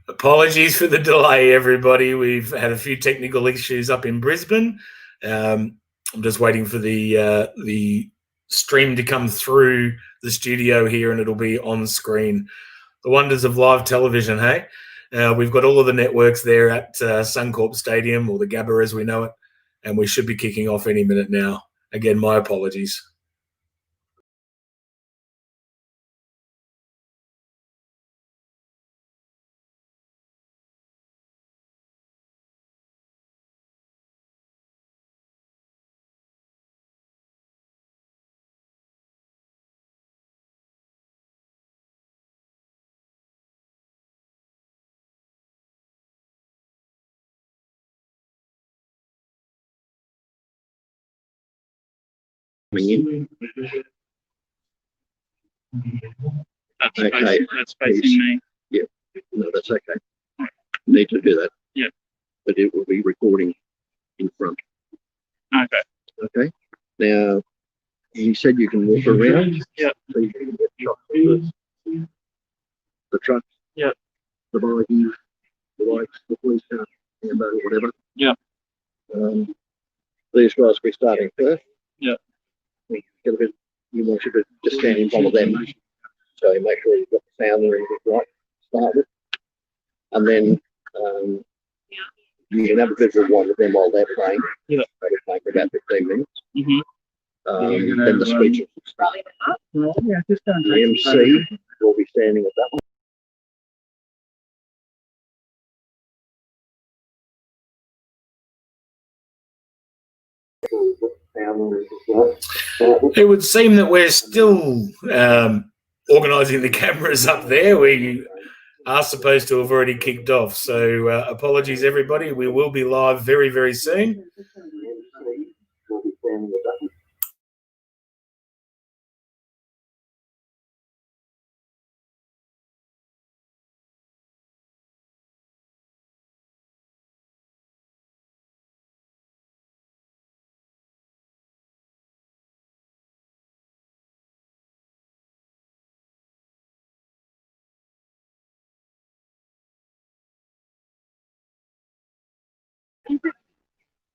Apologies for the delay, everybody. We've had a few technical issues up in Brisbane. I'm just waiting for the stream to come through the studio here, and it'll be on screen. The wonders of live television, hey? We've got all of the networks there at Suncorp Stadium, or the Gabba as we know it, and we should be kicking off any minute now. Again, my apologies. That's facing me. Yeah, no, that's okay. Need to do that. Yeah, but it will be recording in front. Okay. Okay. Now, you said you can walk around. Yeah. So you can get shots of the trucks. Yeah. The buggy, the lights, the police car, or whatever. Yeah. These guys will be starting first. Yeah. You want you to just stand in front of them. So you make sure you've got the sound and everything right to start with. And then you can have a visual one with them while they're playing. Yeah. They'll play for about 15 minutes. Mm-hmm. Then the speeches will start. The MC will be standing at that one. It would seem that we're still organising the cameras up there. We are supposed to have already kicked off. So apologies, everybody. We will be live very, very soon.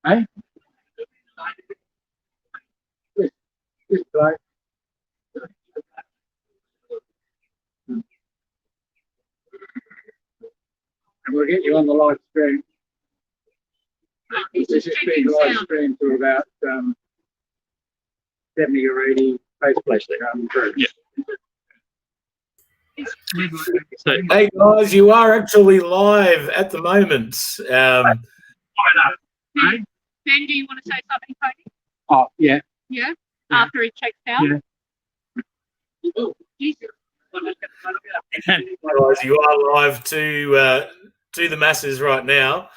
Hey? Right. And we'll get you on the live stream. This is being live streamed to about 70 or 80 Facebook groups. Yeah. So, hey guys, you are actually live at the moment. Ben, do you want to say something, Cody? Oh, yeah. Yeah? After he checks out? Yeah. Oh, Jesus. Guys, you are live to the masses right now.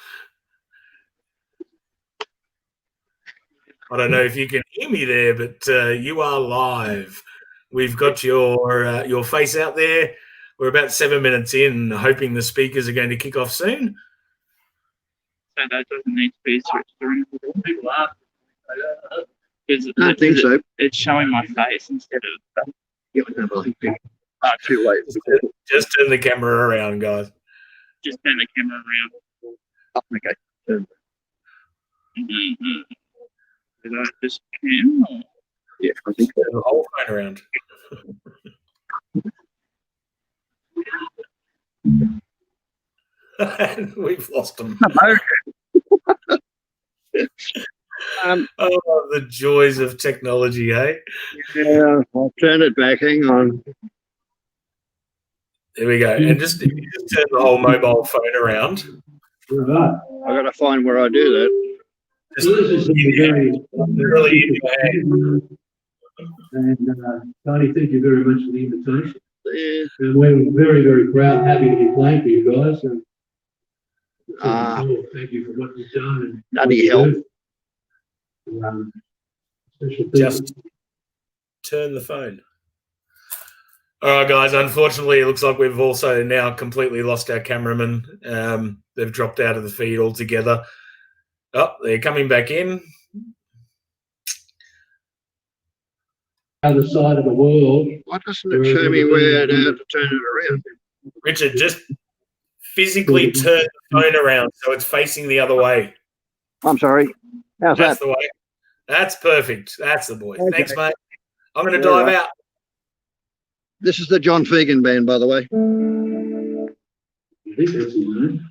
I don't know if you can hear me there, but you are live. We've got your face out there. We're about 7 minutes in, hoping the speakers are going to kick off soon. so that doesn't need to be switched around. I don't think so. It's showing my face instead of. Too late. Just turn the camera around, guys. Just turn the camera around. Oh, okay. Mm-hmm. Is that this cam? Or? Yeah, I think so. Turn the whole phone around. We've lost them. Oh, the joys of technology, eh? Yeah, I'll turn it back. Hang on. There we go. And just, if you just turn the whole mobile phone around. I got to find where I do that. Just really in your hand. And Tony, thank you very much for the invitation. Yeah. And we're very, very proud, happy to be playing for you guys. And thank you for what you've done. And Bloody hell. Just turn the phone. All right, guys. Unfortunately, it looks like we've also now completely lost our cameraman. They've dropped out of the feed altogether. Oh, they're coming back in. Other side of the world. Why doesn't it show me where to turn it around? Richard, just physically turn the phone around so it's facing the other way. I'm sorry. How's That's that? the way. That's perfect. That's the boy. Okay. Thanks, mate. I'm going to All dive right. out. This is the John Fegan band, by the way. I think that's his name.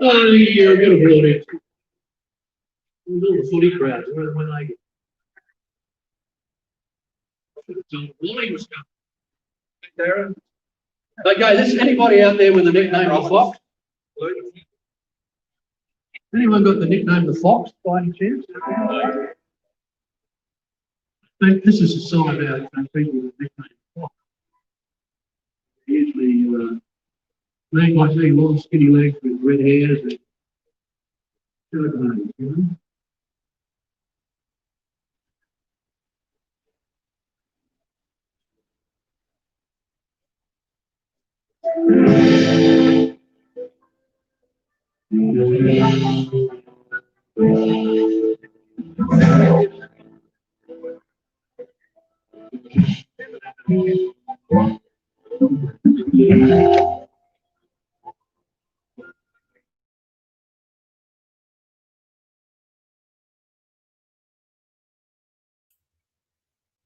Oh, you're going to build it. All the footy crowds, where when they get. Was Darren. Okay, this anybody out there with the nickname the Fox? Anyone got the nickname the Fox by any chance? I think this is a sign about people with the nickname Fox. usually make like say long skinny legs with red hairs and you know?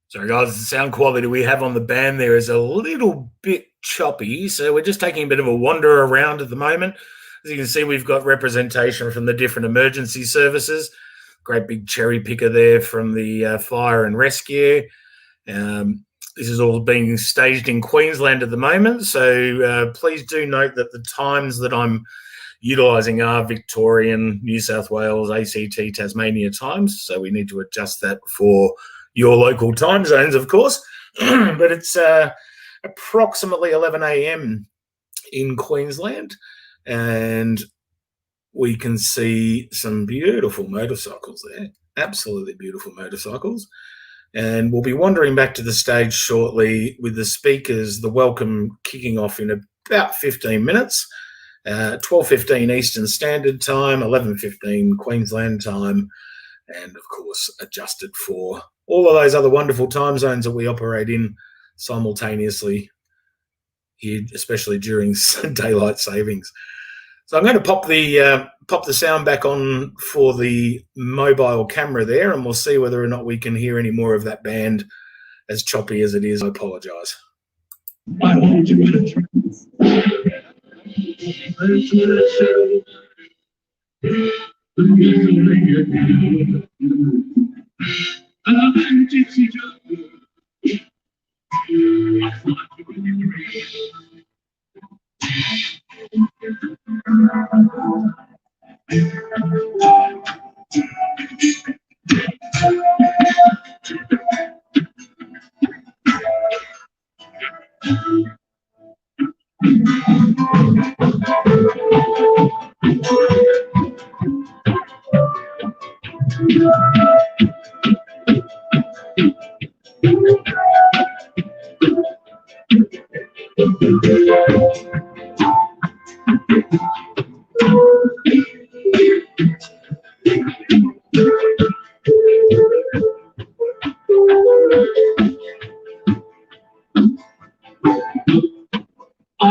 Sorry, guys, the sound quality we have on the band there is a little bit choppy, so we're just taking a bit of a wander around at the moment. As you can see, we've got representation from the different emergency services. Great big cherry picker there from the fire and rescue. This is all being staged in Queensland at the moment, so please do note that the times that I'm utilising are Victorian, New South Wales, ACT, Tasmania times, so we need to adjust that for your local time zones, of course. But it's approximately 11 a.m. in Queensland, and we can see some beautiful motorcycles there, absolutely beautiful motorcycles. And we'll be wandering back to the stage shortly with the speakers, the welcome kicking off in about 15 minutes, 12:15 Eastern Standard Time, 11:15 Queensland time, and of course adjusted for all of those other wonderful time zones that we operate in simultaneously here, especially during daylight savings. So I'm going to pop the sound back on for the mobile camera there, and we'll see whether or not we can hear any more of that band. As choppy as it is, I apologise. I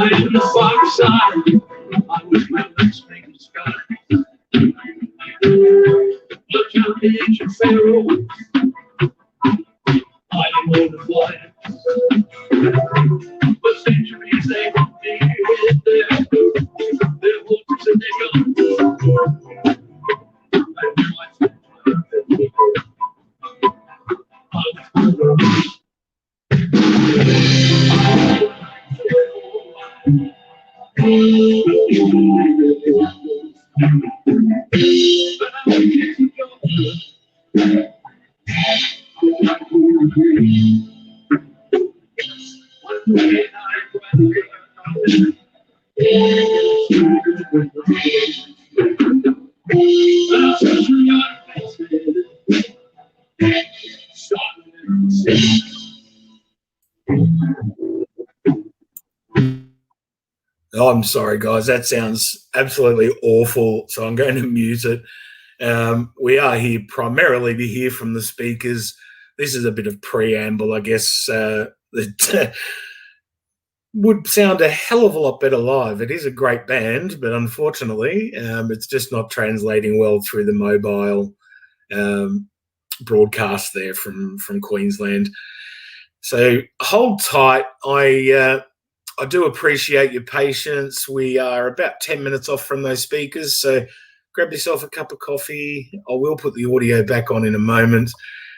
am the far side. I was my next making sky. Look out the ancient pharaoh. I am on the fly. For centuries they won't be hid there. Their waters and their guns. Oh, I'm sorry, guys. That sounds absolutely awful, so I'm going to mute it. We are here primarily to hear from the speakers. This is a bit of preamble, I guess, that would sound a hell of a lot better live. It is a great band, but unfortunately, it's just not translating well through the mobile broadcast there from Queensland. So hold tight. I do appreciate your patience. We are about 10 minutes off from those speakers, so grab yourself a cup of coffee. I will put the audio back on in a moment,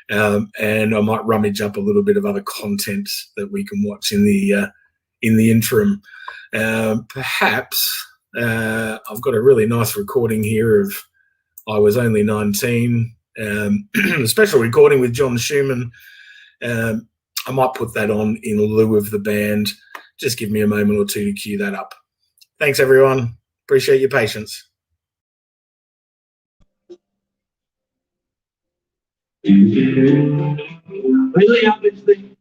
and I might rummage up a little bit of other content that we can watch in the interim. Perhaps I've got a really nice recording here of I Was Only 19, a special recording with John Schumann. I might put that on in lieu of the band. just give me a moment or two to cue that up. Thanks, everyone. Appreciate your patience. Really, obviously.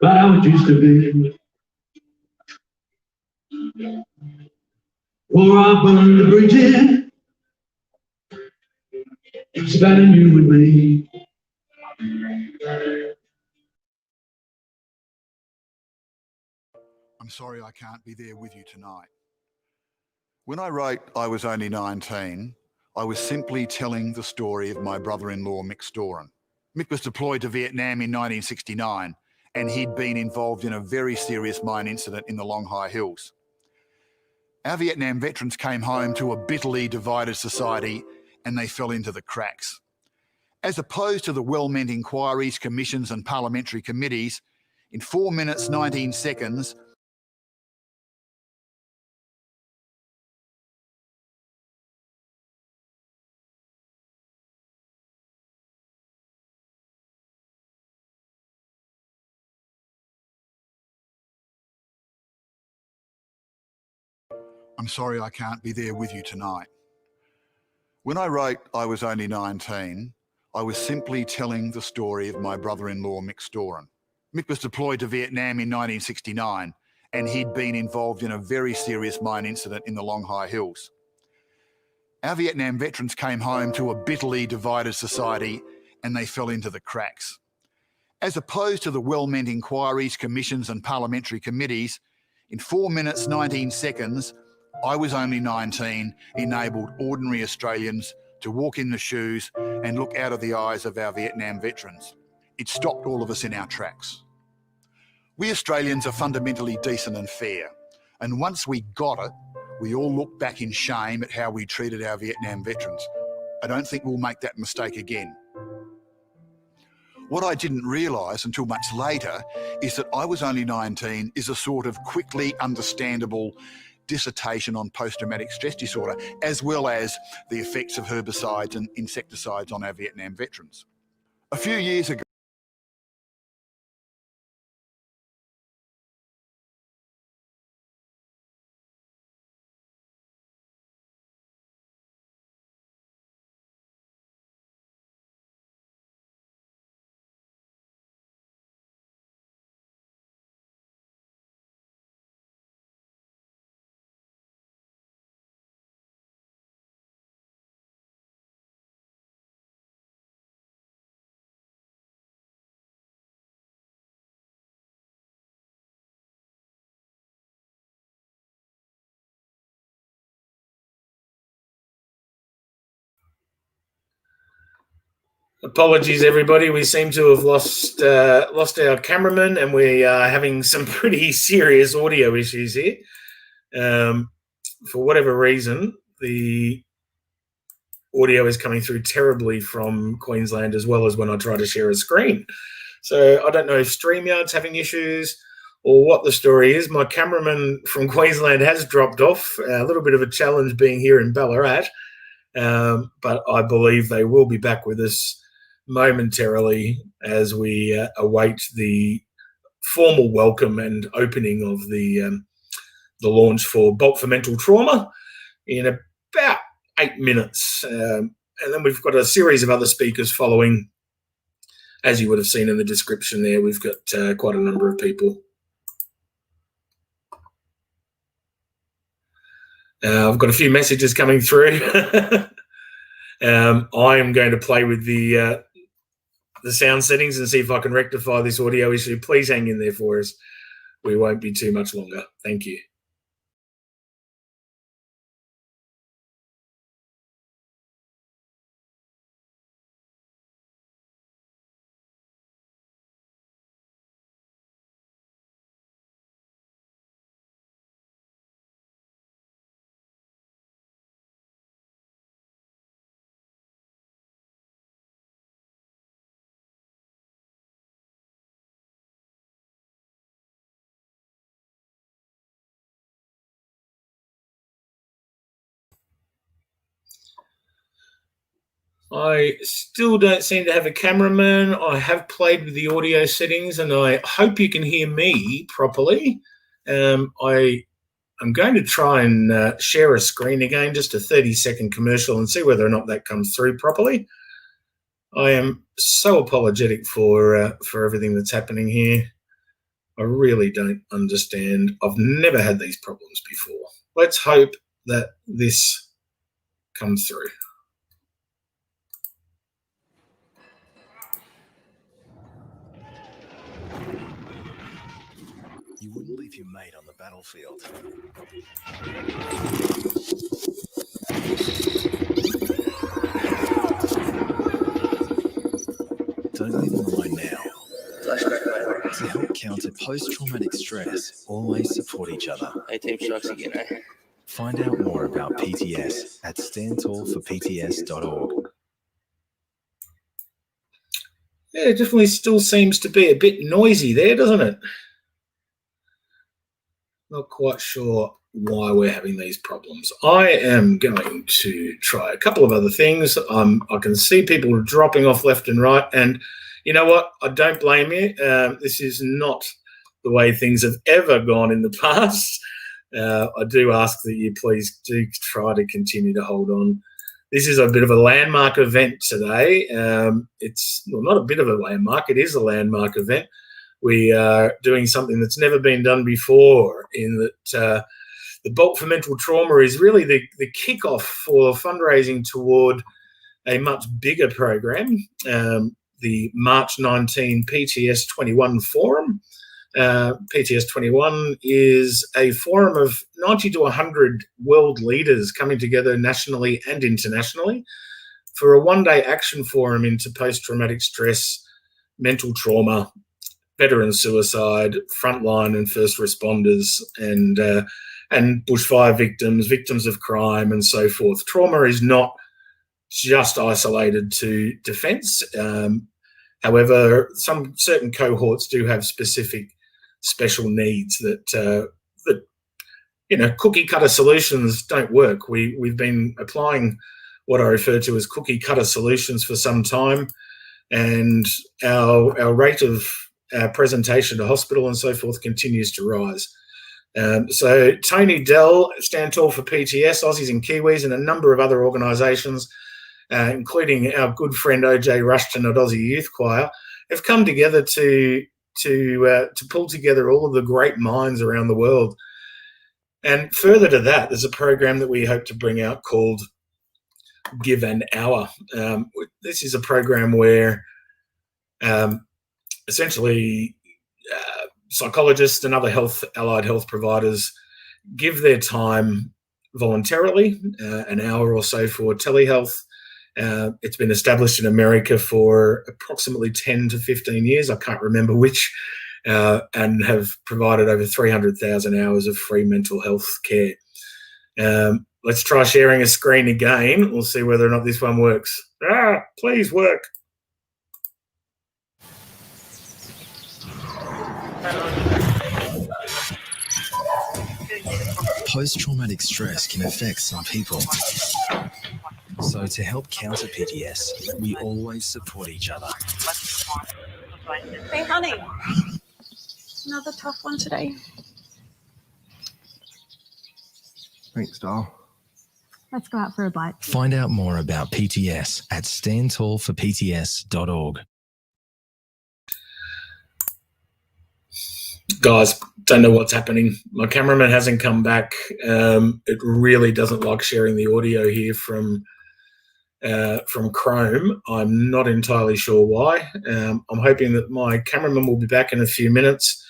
But how it used to be. Before I burned the bridges, it's about you and me. I'm sorry I can't be there with you tonight. When I wrote I was only 19, I was simply telling the story of my brother-in-law, Mick Storen. Mick was deployed to Vietnam in 1969, and he'd been involved in a very serious mine incident in the Long High Hills. Our Vietnam veterans came home to a bitterly divided society, and they fell into the cracks. As opposed to the well-meant inquiries, commissions and parliamentary committees, in 4 minutes 19 seconds, I'm sorry I can't be there with you tonight. When I wrote I was only 19, I was simply telling the story of my brother-in-law, Mick Storen. Mick was deployed to Vietnam in 1969, and he'd been involved in a very serious mine incident in the Long High Hills. Our Vietnam veterans came home to a bitterly divided society, and they fell into the cracks. As opposed to the well-meant inquiries, commissions and parliamentary committees, in 4 minutes 19 seconds, I was only 19 enabled ordinary Australians to walk in the shoes and look out of the eyes of our Vietnam veterans. It stopped all of us in our tracks. We Australians are fundamentally decent and fair, and once we got it, we all look back in shame at how we treated our Vietnam veterans. I don't think we'll make that mistake again. What I didn't realise until much later is that I was only 19 is a sort of quickly understandable dissertation on post-traumatic stress disorder, as well as the effects of herbicides and insecticides on our Vietnam veterans. A few years ago, Apologies, everybody. We seem to have lost our cameraman, and we are having some pretty serious audio issues here. For whatever reason, the audio is coming through terribly from Queensland, as well as when I try to share a screen. So I don't know if StreamYard's having issues or what the story is. My cameraman from Queensland has dropped off. A little bit of a challenge being here in Ballarat, but I believe they will be back with us momentarily as we await the formal welcome and opening of the launch for Bulk for Mental Trauma in about 8 minutes. And then we've got a series of other speakers following. As you would have seen in the description there, we've got quite a number of people. I've got a few messages coming through. I am going to play with the sound settings and see if I can rectify this audio issue. Please hang in there for us. We won't be too much longer. Thank you. I still don't seem to have a cameraman. I have played with the audio settings, and I hope you can hear me properly. I'm going to try and share a screen again, just a 30-second commercial, and see whether or not that comes through properly. I am so apologetic for everything that's happening here. I really don't understand. I've never had these problems before. Let's hope that this comes through. You wouldn't leave your mate on the battlefield. Don't leave them alone now. To help counter post-traumatic stress, always support each other. Hey, Team Sharks again, eh? Find out more about PTS at standtallforpts.org. Yeah, it definitely still seems to be a bit noisy there, doesn't it? Not quite sure why we're having these problems. I am going to try a couple of other things. I can see people dropping off left and right, and you know what? I don't blame you. This is not the way things have ever gone in the past. I do ask that you please do try to continue to hold on. This is a bit of a landmark event today. It's not a bit of a landmark. It is a landmark event. We are doing something that's never been done before, in that the Bulk for Mental Trauma is really the kickoff for fundraising toward a much bigger program, the March 19 PTS 21 Forum. PTS 21 is a forum of 90 to 100 world leaders coming together nationally and internationally for a one-day action forum into post-traumatic stress, mental trauma, veteran suicide, frontline and first responders, and bushfire victims, victims of crime, and so forth. Trauma is not just isolated to defence. However, some certain cohorts do have specific special needs that cookie cutter solutions don't work. We've been applying what I refer to as cookie cutter solutions for some time, and our rate of presentation to hospital and so forth continues to rise. So Tony DELL, Stand Tall for PTS, Aussies and Kiwis, and a number of other organisations, including our good friend OJ Rushton at Aussie Youth Choir, have come together to pull together all of the great minds around the world. And further to that, there's a program that we hope to bring out called Give an Hour. This is a program where essentially psychologists and other allied health providers give their time voluntarily, an hour or so for telehealth. It's been established in America for approximately 10 to 15 years. I can't remember which, and have provided over 300,000 hours of free mental health care. Let's try sharing a screen again. We'll see whether or not this one works. Please work. Post-traumatic stress can affect some people. So to help counter PTS, we always support each other. Hey, honey. Another tough one today. Thanks, doll. Let's go out for a bite. Find out more about PTS at standtallforpts.org. Guys, don't know what's happening. My cameraman hasn't come back. It really doesn't like sharing the audio here from Chrome. I'm not entirely sure why. I'm hoping that my cameraman will be back in a few minutes.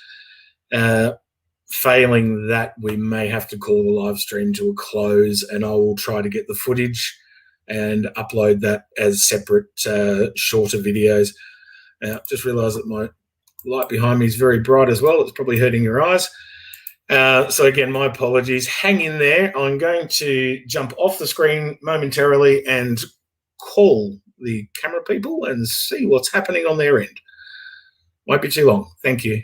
Failing that, we may have to call the live stream to a close, and I will try to get the footage and upload that as separate shorter videos. Just realised that my light behind me is very bright as well. It's probably hurting your eyes. So again, my apologies. Hang in there. I'm going to jump off the screen momentarily and call the camera people and see what's happening on their end. Won't be too long. Thank you.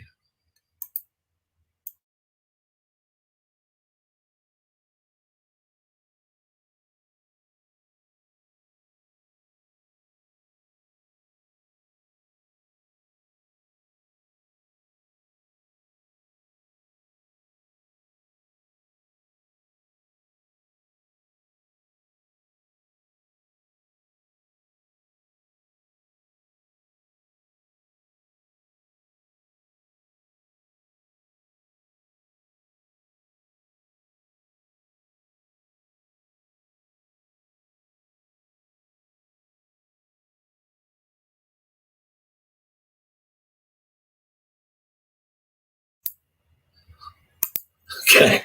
Okay.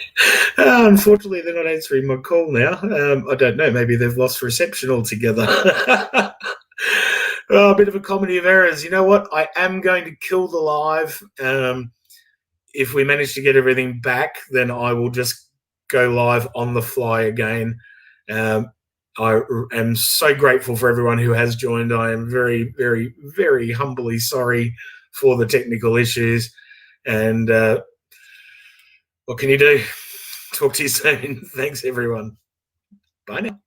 Unfortunately, they're not answering my call now. I don't know. Maybe they've lost reception altogether. A bit of a comedy of errors. You know what? I am going to kill the live. If we manage to get everything back, then I will just go live on the fly again. I am so grateful for everyone who has joined. I am very, very, very humbly sorry for the technical issues. And what can you do? Talk to you soon. Thanks, everyone. Bye now.